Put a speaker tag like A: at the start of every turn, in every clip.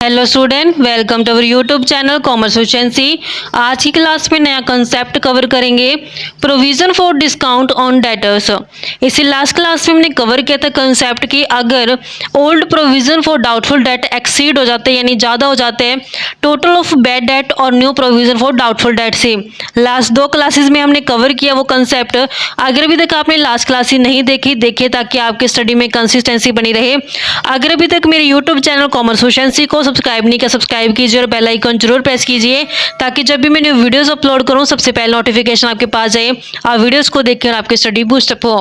A: Hello student, welcome to our YouTube channel commerce efficiency. आज की class में नया कंसेप्ट कवर करेंगे, provision for discount on debtors. इसी लास्ट क्लास में हमने कवर किया था कंसेप्ट कि अगर old provision for doubtful debt exceed हो जाते हैं यानी ज़्यादा हो जाते हैं टोटल ऑफ बैड डेट और new provision for doubtful debt से। लास्ट दो क्लासेस में हमने कवर किया वो कंसेप्ट। अगर अभी तक आपने लास्ट क्लास ही नहीं देखी, देखिए ताकि आपकी स्टडी में कंसिस्टेंसी बनी रहे। अगर अभी तक मेरे यूट्यूब चैनल कॉमर्स एफिशिएंसी को सब्सक्राइब नहीं किया, सब्सक्राइब कीजिए और बेल आइकन जरूर प्रेस कीजिए ताकि जब भी मैं न्यू वीडियोस अपलोड करूं सबसे पहले नोटिफिकेशन आपके पास जाए। आप वीडियोस को देखकर आपकी स्टडी बूस्ट अप हो।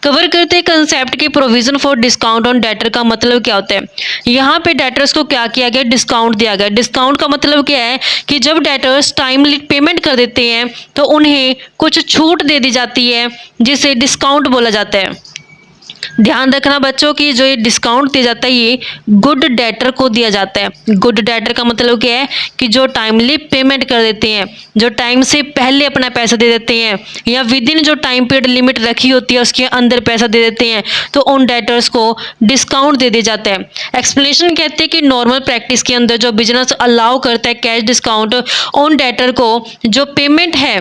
A: कवर करते हैं कंसेप्ट की provision for discount on debtor का मतलब क्या होता है। यहाँ पे डेटर्स को क्या किया गया, डिस्काउंट दिया गया। डिस्काउंट का मतलब क्या है कि जब डेटर्स टाइमली पेमेंट कर देते हैं तो उन्हें कुछ छूट दे दी जाती है जिसे डिस्काउंट बोला जाता है। ध्यान रखना बच्चों की जो ये डिस्काउंट दिया जाता है ये गुड डेटर को दिया जाता है। गुड डेटर का मतलब क्या है कि जो टाइमली पेमेंट कर देते हैं, जो टाइम से पहले अपना पैसा दे देते हैं या विद इन जो टाइम पीरियड लिमिट रखी होती है उसके अंदर पैसा दे देते हैं तो उन डेटर्स को डिस्काउंट दे दिया जाता है। एक्सप्लेनेशन कहते हैं कि नॉर्मल प्रैक्टिस के अंदर जो बिजनेस अलाउ करता है कैश डिस्काउंट उन डेटर को जो पेमेंट है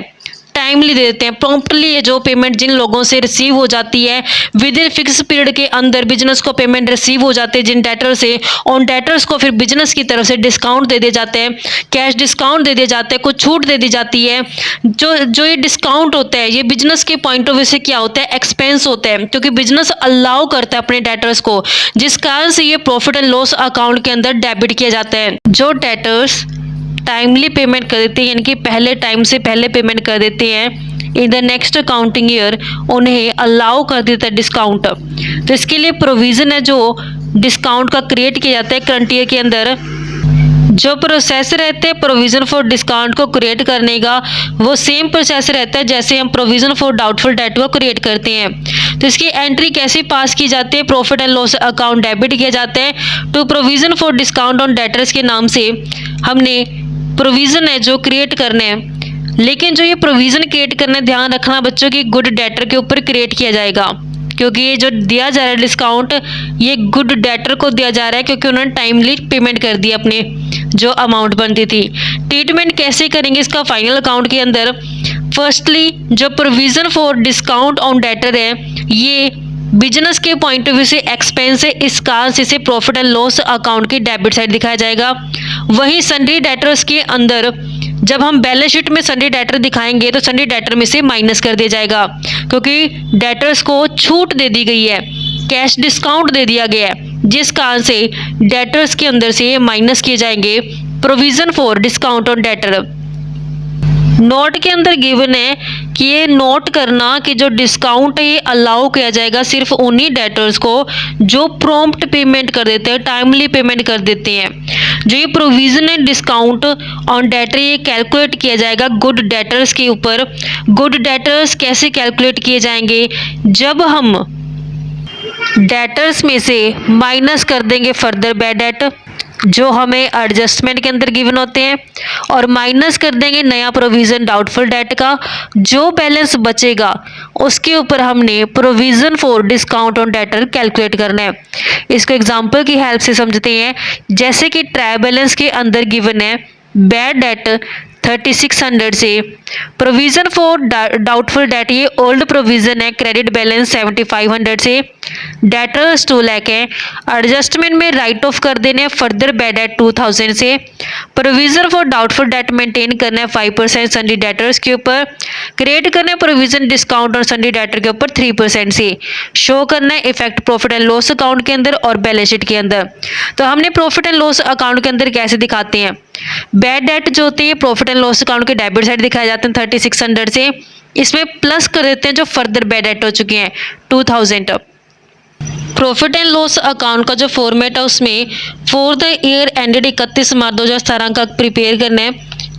A: टाइमली दे देते हैं, प्रॉम्प्टली जो पेमेंट जिन लोगों से रिसीव हो जाती है विद इन फिक्स पीरियड के अंदर बिजनेस को पेमेंट रिसीव हो जाते हैं जिन डेटर से, उन डेटर्स को फिर बिजनेस की तरफ से डिस्काउंट दे दिए जाते हैं, कैश डिस्काउंट दे दिए जाते हैं, कुछ छूट दे दी जाती है। जो ये डिस्काउंट होता है ये बिजनेस के पॉइंट ऑफ व्यू से क्या होता है, एक्सपेंस होता है क्योंकि बिजनेस अलाउ करता है अपने डेटर्स को, जिस कारण से ये प्रॉफिट एंड लॉस अकाउंट के अंदर डेबिट किया जाता है। जो डेटर्स टाइमली पेमेंट कर देते हैं यानी कि पहले टाइम से पहले पेमेंट कर देते हैं in the next accounting year उन्हें अलाउ कर देता है डिस्काउंट। तो इसके लिए प्रोविज़न है जो डिस्काउंट का क्रिएट किया जाता है करंट ईयर के अंदर। जो प्रोसेस रहते हैं प्रोविज़न फॉर डिस्काउंट को क्रिएट करने का वो सेम प्रोसेस रहता है जैसे हम प्रोविज़न फॉर डाउटफुल डेट को क्रिएट करते हैं। तो इसकी एंट्री कैसे पास की जाती है, profit and loss account debit किया जाता है to provision for discount on debtors के नाम से हमने प्रोविज़न है जो क्रिएट करने हैं। लेकिन जो ये प्रोविज़न क्रिएट करने ध्यान रखना बच्चों की गुड डेटर के ऊपर क्रिएट किया जाएगा क्योंकि ये जो दिया जा रहा है डिस्काउंट ये गुड डेटर को दिया जा रहा है क्योंकि उन्होंने टाइमली पेमेंट कर दी अपने जो अमाउंट बनती थी। ट्रीटमेंट कैसे करेंगे इसका फाइनल अकाउंट के अंदर, फर्स्टली जो provision for discount on debtor है ये बिजनेस के पॉइंट ऑफ व्यू से एक्सपेंस है, इस कारण से इसे प्रॉफिट एंड लॉस अकाउंट की डेबिट साइड दिखाया जाएगा। वहीं सन्ड्री डेटर्स के अंदर जब हम बैलेंस शीट में सन्ड्री डेटर दिखाएंगे तो सन्ड्री डेटर में से माइनस कर दिया जाएगा क्योंकि डेटर्स को छूट दे दी गई है, कैश डिस्काउंट दे दिया गया है, जिस कारण से डेटर्स के अंदर से माइनस किए जाएंगे provision for discount on debtor. Note के अंदर गिवन है कि ये नोट करना कि जो डिस्काउंट है ये अलाउ किया जाएगा सिर्फ उन्हीं डेटर्स को जो प्रॉम्प्ट पेमेंट कर देते हैं, टाइमली पेमेंट कर देते हैं। जो ये प्रोविज़न है डिस्काउंट ऑन डेटर ये कैलकुलेट किया जाएगा गुड डेटर्स के ऊपर। गुड डेटर्स कैसे कैलकुलेट किए जाएंगे, जब हम डेटर्स में से माइनस कर देंगे फर्दर बैड डेट जो हमें एडजस्टमेंट के अंदर गिवन होते हैं और माइनस कर देंगे नया प्रोविज़न डाउटफुल डेट का, जो बैलेंस बचेगा उसके ऊपर हमने provision for discount on debtor calculate करना है। इसको एग्जांपल की हेल्प से समझते हैं। जैसे कि ट्रायल बैलेंस के अंदर गिवन है बैड डेट 3600 से, प्रोविज़न फॉर डाउटफुल डेट ये ओल्ड प्रोविज़न है क्रेडिट बैलेंस 7500 से, डेटर्स 2 लाख है, एडजस्टमेंट में राइट ऑफ कर देने फर्दर बैड डेट 2000 से, provision for doubtful date maintain करना है 5% सन्ड्री डेटर्स के ऊपर, क्रिएट करना है प्रोविज़न डिस्काउंट और सन्ड्री डेटर के ऊपर 3% से, शो करना है effect profit and loss account के अंदर और बैलेंस शीट के अंदर। तो हमने प्रॉफिट एंड लॉस अकाउंट के अंदर कैसे दिखाते हैं, बैड डेट जो होती है प्रॉफिट एंड लॉस अकाउंट के डेबिट साइड दिखाए जाते हैं 3600 से, इसमें प्लस कर देते हैं जो फर्दर बैड डेट हो चुके हैं 2000। प्रॉफिट एंड लॉस अकाउंट का जो फॉर्मेट है उसमें फॉर द ईयर एंडेड 31 मार्च 2017 का प्रिपेयर करना है।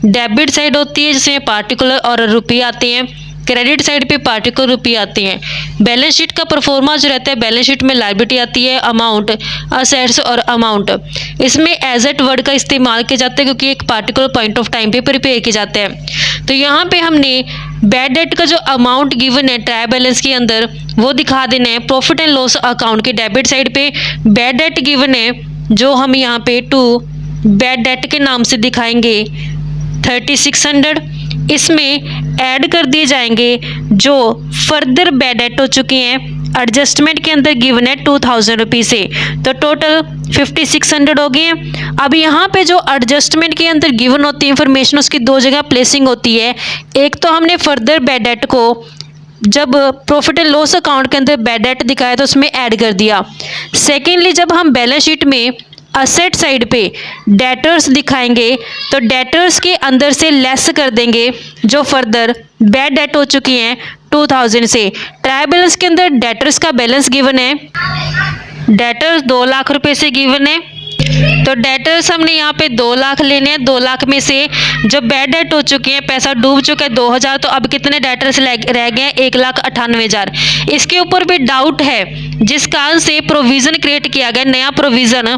A: डेबिट साइड होती है जिसमें पार्टिकुलर और रुपये आते हैं, क्रेडिट साइड पे पार्टिकुलर रुपये आते हैं। बैलेंस शीट का परफॉर्मा जो रहता है बैलेंस शीट में लायबिलिटी आती है अमाउंट, असेट्स और अमाउंट। इसमें एजेट वर्ड का इस्तेमाल किया जाता है क्योंकि एक पार्टिकुलर पॉइंट ऑफ टाइम पे प्रिपेयर किया जाता है। तो यहाँ पे हमने बैड डेट का जो अमाउंट गिवन है ट्रायल बैलेंस के अंदर वो दिखा देना है। प्रॉफिट एंड लॉस अकाउंट के डेबिट साइड पे बैड डेट गिवन है जो हम यहाँ पे 2 बैड डेट के नाम से दिखाएंगे 3600। इसमें ऐड कर दिए जाएंगे जो फर्दर बैड डेट हो चुके हैं, एडजस्टमेंट के अंदर गिवन है 2000 रुपीज़ से, तो टोटल 5600 हो गए हैं। अब यहाँ पे जो एडजस्टमेंट के अंदर गिवन होती है इंफॉर्मेशन, उसकी दो जगह प्लेसिंग होती है। एक तो हमने फर्दर बैड डेट को जब प्रॉफिट एंड लॉस अकाउंट के अंदर बैड डेट दिखाया तो उसमें ऐड कर दिया। सेकेंडली जब हम बैलेंस शीट में असेट साइड पे डेटर्स दिखाएंगे तो डेटर्स के अंदर से लेस कर देंगे जो फर्दर बैड डेट हो चुकी हैं 2000 से। ट्रायल बैलेंस के अंदर डेटर्स का बैलेंस गिवन है, डेटर्स 2 लाख रुपए से गिवन है, तो डेटर्स हमने यहाँ पे 2 लाख लेने हैं। 2 लाख में से जो बैड डेट हो चुके हैं, पैसा डूब चुका है 2000, तो अब कितने डेटर्स रह गए हैं? 1,98,000। इसके ऊपर भी डाउट है जिस कारण से प्रोविज़न क्रिएट किया गया, नया प्रोविज़न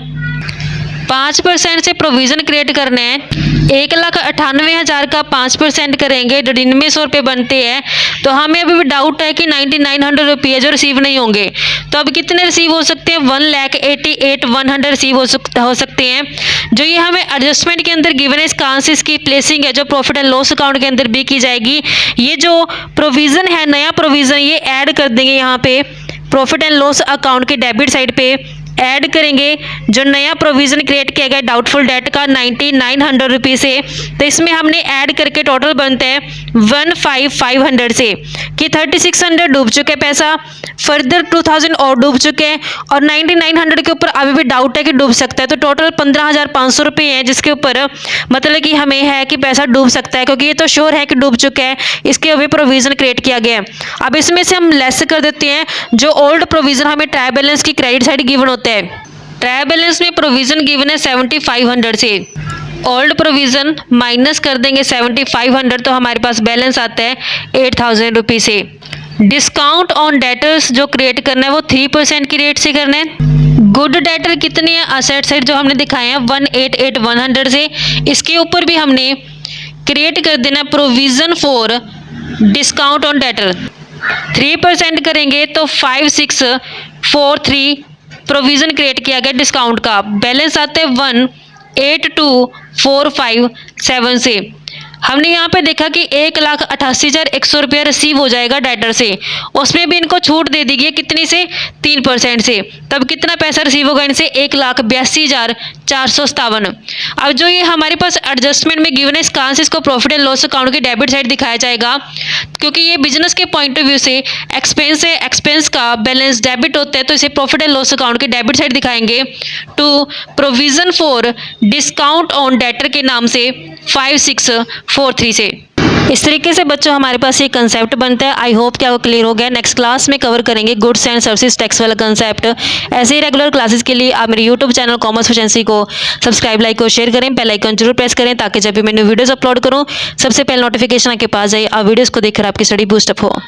A: 5% से प्रोविज़न क्रिएट करना है। 1,98,000 का 5% करेंगे, 9900 रुपये बनते हैं। तो हमें अभी भी डाउट है कि 9900 रुपये जो रिसीव नहीं होंगे, तो अब कितने रिसीव हो सकते हैं? 1,88,100 रिसीव हो सकते हैं। जो ये हमें एडजस्टमेंट के अंदर गिवन है, इस कांसिस की प्लेसिंग है जो प्रॉफिट एंड लॉस अकाउंट के अंदर भी की जाएगी। ये जो प्रोविज़न है, नया प्रोविज़न, ये ऐड कर देंगे यहाँ पे प्रॉफिट एंड लॉस अकाउंट के डेबिट साइड पे ऐड करेंगे। जो नया प्रोविज़न क्रिएट किया गया डाउटफुल डेट का 9900 रुपये से, तो इसमें हमने ऐड करके टोटल बनते हैं 15,500 से कि 3600 डूब चुके पैसा, फर्दर 2000 और डूब चुके हैं, और 9900 के ऊपर अभी भी डाउट है कि डूब सकता है। तो टोटल 15,500 रुपये है जिसके ऊपर मतलब कि हमें है कि पैसा डूब सकता है, क्योंकि ये तो श्योर है कि डूब चुका है, इसके अभी प्रोविज़न क्रिएट किया गया है। अब इसमें से हम लेस कर देते हैं जो ओल्ड प्रोविज़न हमें ट्रायल बैलेंस की क्रेडिट साइड गिवन होता है। ट्रायल बैलेंस में प्रोविज़न गिवन है 7500 से, ओल्ड प्रोविज़न माइनस कर देंगे 7500, तो हमारे पास बैलेंस आता है 8000 रुपये से। डिस्काउंट ऑन डेटर्स जो क्रिएट करना है वो 3% की रेट से करना है। गुड डेटर कितने हैं? असेट साइड जो हमने दिखाए हैं 188,100 से, इसके ऊपर भी हमने क्रिएट कर देना provision for discount on debtor. 3% करेंगे तो 5643 प्रोविज़न क्रिएट किया गया डिस्काउंट का। बैलेंस आता है 182,457 से। हमने यहाँ पे देखा कि 1,88,100 रुपया रिसीव हो जाएगा डेटर से, उसमें भी इनको छूट दे दी गई कितनी से? 3% से। तब कितना पैसा रिसीव होगा इनसे? 1,82,457। अब जो ये हमारे पास एडजस्टमेंट में गिवन है, इस कारण से इसको प्रॉफिट एंड लॉस अकाउंट की डेबिट साइड दिखाया जाएगा, क्योंकि ये बिजनेस के पॉइंट ऑफ व्यू से एक्सपेंस है, एक्सपेंस का बैलेंस डेबिट होता है, तो इसे प्रॉफिट एंड लॉस अकाउंट की डेबिट साइड दिखाएंगे to provision for discount on debtor के नाम से 5643 से। इस तरीके से बच्चों हमारे पास ये कंसेप्ट बनता है। आई होप कि आपको क्लियर हो गया। नेक्स्ट क्लास में कवर करेंगे गुड्स एंड सर्विसेज टैक्स वाला कंसेप्ट। ऐसे ही रेगुलर क्लासेस के लिए आप मेरे यूट्यूब चैनल कॉमर्स एफिशिएंसी को सब्सक्राइब, लाइक और शेयर करें। बेल आइकन जरूर प्रेस करें ताकि जब भी मैं न्यू वीडियोस अपलोड करूं सबसे पहले नोटिफिकेशन आपके पास जाए, आप वीडियोस को देखकर आपकी स्टडी बूस्ट अप हो।